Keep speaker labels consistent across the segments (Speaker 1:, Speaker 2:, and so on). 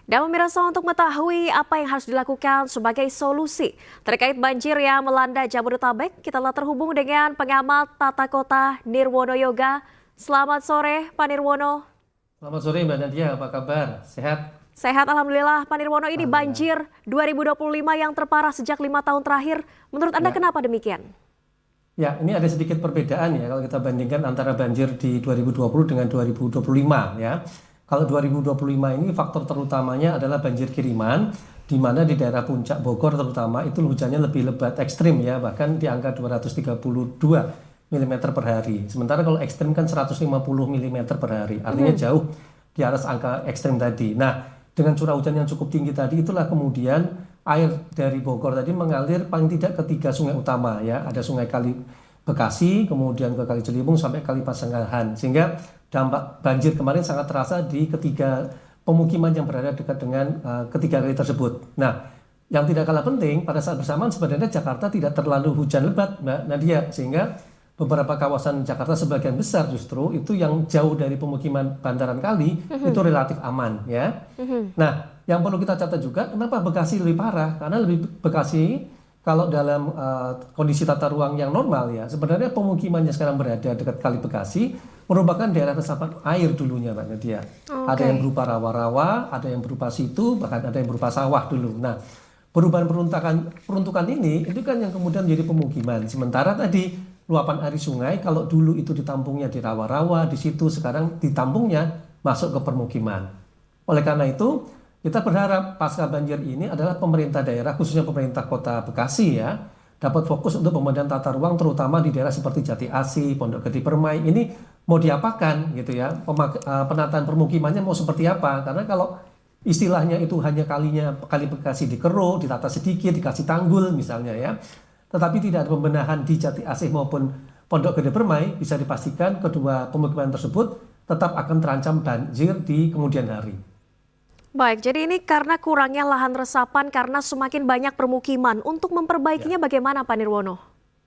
Speaker 1: Dan pemirsa untuk mengetahui apa yang harus dilakukan sebagai solusi terkait banjir yang melanda Jabodetabek, kita telah terhubung dengan pengamat tata kota Nirwono Yoga. Selamat sore Pak Nirwono.
Speaker 2: Selamat sore Mbak Nadia, apa kabar? Sehat?
Speaker 1: Sehat Alhamdulillah Pak Nirwono, ini
Speaker 2: Alhamdulillah.
Speaker 1: banjir 2025 yang terparah sejak 5 tahun terakhir. Menurut Anda
Speaker 2: Ya,
Speaker 1: kenapa demikian?
Speaker 2: ya, ini ada sedikit perbedaan ya kalau kita bandingkan antara banjir di 2020 dengan 2025 ya. Kalau 2025 ini faktor terutamanya adalah banjir kiriman, di mana di daerah puncak Bogor terutama itu hujannya lebih lebat ekstrim ya, bahkan di angka 232 mm per hari. Sementara kalau ekstrim kan 150 mm per hari, artinya
Speaker 1: Mhm.
Speaker 2: jauh di atas angka ekstrim tadi. Nah, dengan curah hujan yang cukup tinggi tadi, itulah kemudian air dari Bogor tadi mengalir paling tidak ke tiga sungai utama ya. Ada Sungai Kali Bekasi, kemudian ke Kali Ciliwung sampai Kali Pasanggahan. Sehingga dampak banjir kemarin sangat terasa di ketiga pemukiman yang berada dekat dengan ketiga kali tersebut. Nah, yang tidak kalah penting pada saat bersamaan sebenarnya Jakarta tidak terlalu hujan lebat, Mbak Nadia, sehingga beberapa kawasan Jakarta sebagian besar justru itu yang jauh dari pemukiman bantaran kali itu
Speaker 1: Mhm.
Speaker 2: relatif aman ya.
Speaker 1: Mhm.
Speaker 2: Nah, yang perlu kita catat juga, kenapa Bekasi lebih parah? Karena lebih Bekasi kalau dalam kondisi tata ruang yang normal ya, sebenarnya pemukimannya sekarang berada dekat Kali Bekasi merupakan daerah resapan air dulunya, Mbak Nadia. Ada yang
Speaker 1: Oke.
Speaker 2: berupa rawa-rawa, ada yang berupa situ, bahkan ada yang berupa sawah dulu. Nah, perubahan peruntukan ini itu kan yang kemudian menjadi pemukiman. Sementara tadi luapan air sungai kalau dulu itu ditampungnya di rawa-rawa, di situ sekarang ditampungnya masuk ke permukiman. Oleh karena itu, kita berharap pasca banjir ini adalah pemerintah daerah, khususnya pemerintah Kota Bekasi ya, dapat fokus untuk pembenahan tata ruang terutama di daerah seperti Jati Asih, Pondok Gede Permai. Ini mau diapakan gitu ya? Penataan permukimannya mau seperti apa? Karena kalau istilahnya itu hanya kali Bekasi dikeruk, ditata sedikit, dikasih tanggul misalnya ya. Tetapi tidak ada pembenahan di Jati Asih maupun Pondok Gede Permai, bisa dipastikan kedua pemukiman tersebut tetap akan terancam banjir di kemudian hari.
Speaker 1: Baik, jadi ini karena kurangnya lahan resapan karena semakin banyak permukiman. Untuk
Speaker 2: Ya.
Speaker 1: memperbaikinya bagaimana Pak Nirwono?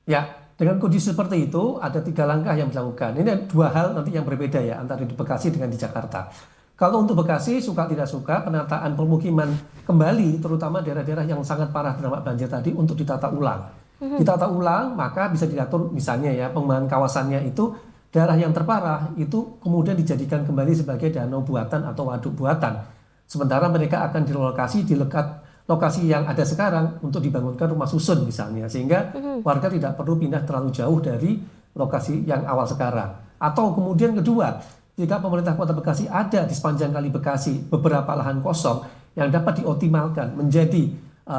Speaker 2: Ya, dengan kondisi seperti itu ada tiga langkah yang dilakukan. Ini ada dua hal nanti yang berbeda ya antara di Bekasi dengan di Jakarta. Kalau untuk Bekasi suka tidak suka penataan permukiman kembali, terutama daerah-daerah yang sangat parah terdampak banjir tadi untuk ditata ulang.
Speaker 1: Mhm.
Speaker 2: Ditata ulang maka bisa diatur misalnya ya pengembangan kawasannya itu daerah yang terparah itu kemudian dijadikan kembali sebagai danau buatan atau waduk buatan. Sementara mereka akan direlokasi di dekat lokasi yang ada sekarang untuk dibangunkan rumah susun misalnya, sehingga
Speaker 1: Mhm.
Speaker 2: warga tidak perlu pindah terlalu jauh dari lokasi yang awal sekarang. Atau kemudian kedua, jika pemerintah Kota Bekasi ada di sepanjang Kali Bekasi beberapa lahan kosong yang dapat dioptimalkan menjadi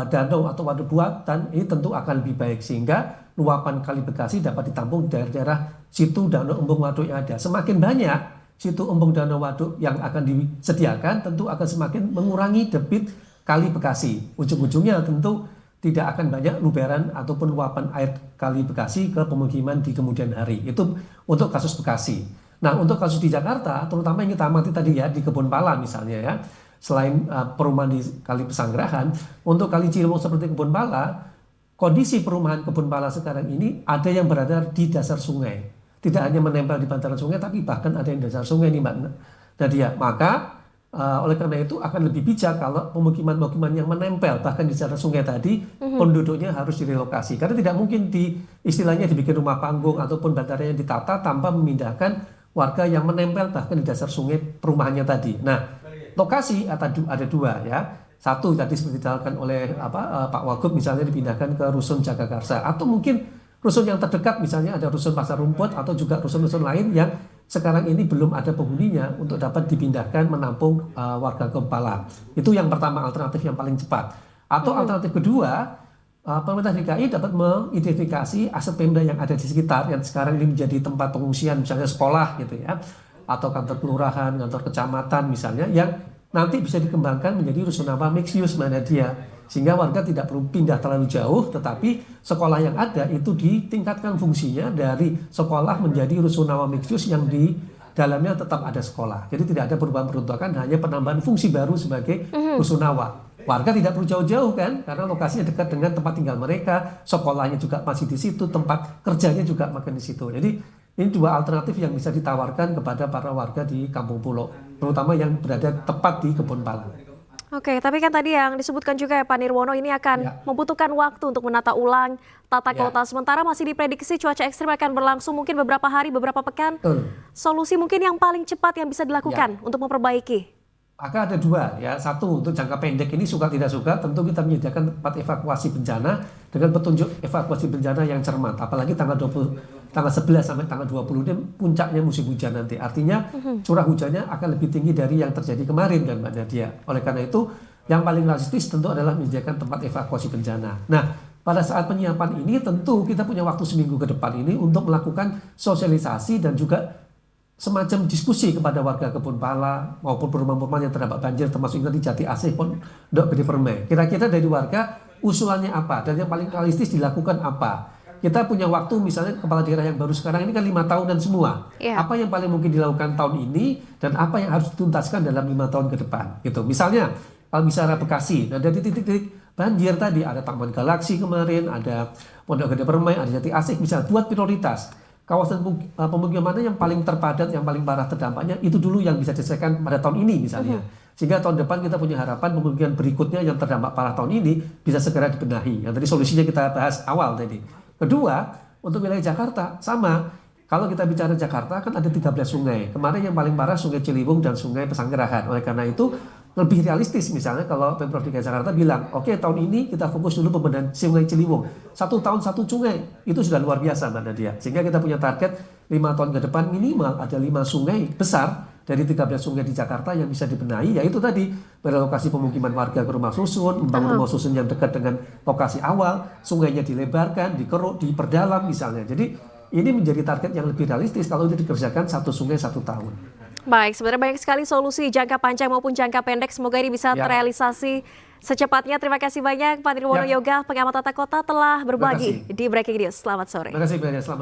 Speaker 2: danau atau waduk buatan, ini tentu akan lebih baik sehingga luapan Kali Bekasi dapat ditampung dari daerah situ danau embung waduk yang ada. Semakin banyak situ embung danau waduk yang akan disediakan, tentu akan semakin mengurangi debit Kali Bekasi. Ujung-ujungnya tentu tidak akan banyak luberan ataupun luapan air Kali Bekasi ke pemukiman di kemudian hari. Itu untuk kasus Bekasi. Nah, untuk kasus di Jakarta, terutama yang kita amati tadi ya, di Kebun Pala misalnya ya, selain perumahan di Kali Pesanggerahan, untuk Kali Ciliwung seperti Kebun Pala, kondisi perumahan Kebun Pala sekarang ini ada yang berada di dasar sungai. Tidak hanya menempel di bantaran sungai, tapi bahkan ada yang di dasar sungai nih Mbak Nadia. Maka oleh karena itu akan lebih bijak kalau pemukiman-pemukiman yang menempel bahkan di dasar sungai tadi
Speaker 1: Mhm.
Speaker 2: penduduknya harus direlokasi. Karena tidak mungkin di istilahnya dibikin rumah panggung ataupun bantaran yang ditata tanpa memindahkan warga yang menempel bahkan di dasar sungai perumahannya tadi. Nah, lokasi ada dua ya. Satu tadi seperti dilakukan oleh Pak Wagub misalnya dipindahkan ke Rusun Jagakarsa atau mungkin rusun yang terdekat misalnya ada Rusun Pasar Rumput atau juga rusun-rusun lain yang sekarang ini belum ada penghuninya untuk dapat dipindahkan menampung warga Gempala. Itu yang pertama alternatif yang paling cepat. Atau
Speaker 1: Mhm.
Speaker 2: alternatif kedua, pemerintah DKI dapat mengidentifikasi aset Pemda yang ada di sekitar yang sekarang ini menjadi tempat pengungsian misalnya sekolah gitu ya atau kantor kelurahan, kantor kecamatan misalnya yang nanti bisa dikembangkan menjadi rusunawa mixed use mana dia sehingga warga tidak perlu pindah terlalu jauh tetapi sekolah yang ada itu ditingkatkan fungsinya dari sekolah menjadi rusunawa mixed use yang di dalamnya tetap ada sekolah. Jadi tidak ada perubahan peruntukan, hanya penambahan fungsi baru sebagai
Speaker 1: Mhm.
Speaker 2: rusunawa. Warga tidak perlu jauh-jauh kan, karena lokasinya dekat dengan tempat tinggal mereka, sekolahnya juga masih di situ, tempat kerjanya juga makin di situ. Jadi ini dua alternatif yang bisa ditawarkan kepada para warga di Kampung Pulau, terutama yang berada tepat di Kebun Pala.
Speaker 1: Oke, tapi kan tadi yang disebutkan juga ya Pak Nirwono ini akan
Speaker 2: Ya,
Speaker 1: membutuhkan waktu untuk menata ulang tata
Speaker 2: ya,
Speaker 1: kota. Sementara masih diprediksi cuaca ekstrim akan berlangsung mungkin beberapa hari, beberapa pekan.
Speaker 2: betul.
Speaker 1: Solusi mungkin yang paling cepat yang bisa
Speaker 2: Ya.
Speaker 1: dilakukan untuk memperbaiki.
Speaker 2: Maka ada dua ya, satu untuk jangka pendek ini suka tidak suka tentu kita menyediakan tempat evakuasi bencana dengan petunjuk evakuasi bencana yang cermat. Apalagi tanggal 11 sampai tanggal 20 ini puncaknya musim hujan nanti. Artinya curah hujannya akan lebih tinggi dari yang terjadi kemarin kan Mbak Nadia. Oleh karena itu yang paling realistis tentu adalah menyediakan tempat evakuasi bencana. Nah, pada saat penyiapan ini tentu kita punya waktu seminggu ke depan ini untuk melakukan sosialisasi dan juga semacam diskusi kepada warga Kebun Pala maupun perumahan-perumahan yang terdampak banjir termasuk nanti Jati Asih, Pondok Gede Permai. Kira-kira dari warga usulannya apa dan yang paling realistis dilakukan apa? Kita punya waktu misalnya kepala daerah yang baru sekarang ini kan 5 tahunan semua.
Speaker 1: Iya.
Speaker 2: Apa yang paling mungkin dilakukan tahun ini dan apa yang harus dituntaskan dalam 5 tahun ke depan? Gitu. Misalnya kalau bicara Bekasi, nah dari titik-titik banjir tadi ada Taman Galaksi kemarin, ada Pondok Gede Permai, ada Jati Asih, misalnya buat prioritas. Kawasan pemukiman mana yang paling terpadat, yang paling parah terdampaknya, itu dulu yang bisa diselesaikan pada tahun ini misalnya. Sehingga tahun depan kita punya harapan pemukiman berikutnya yang terdampak parah tahun ini bisa segera dibenahi. Yang tadi solusinya kita bahas awal tadi. Kedua, untuk wilayah Jakarta, sama. Kalau kita bicara Jakarta kan ada 13 sungai. Kemarin yang paling parah Sungai Ciliwung dan Sungai Pesanggerahan. Oleh karena itu lebih realistis misalnya kalau Pemprov DKI Jakarta bilang, oke tahun ini kita fokus dulu pembenahan Sungai Ciliwung. 1 tahun 1 sungai, itu sudah luar biasa Mbak Nadia. Sehingga kita punya target 5 tahun ke depan minimal ada 5 sungai besar dari 13 sungai di Jakarta yang bisa dibenahi, yaitu tadi berelokasi pemukiman warga ke rumah susun, membangun rumah susun yang dekat dengan lokasi awal, sungainya dilebarkan, dikeruk, diperdalam misalnya. Jadi ini menjadi target yang lebih realistis kalau itu dikerjakan 1 sungai 1 tahun.
Speaker 1: Baik, sebenarnya banyak sekali solusi jangka panjang maupun jangka pendek. Semoga ini bisa
Speaker 2: Ya,
Speaker 1: terrealisasi secepatnya. Terima kasih banyak Pak Nirwono
Speaker 2: ya,
Speaker 1: Yoga, pengamat tata kota telah
Speaker 2: terima kasih.
Speaker 1: berbagi di Breaking News. Selamat sore.
Speaker 2: Terima kasih banyak. Selamat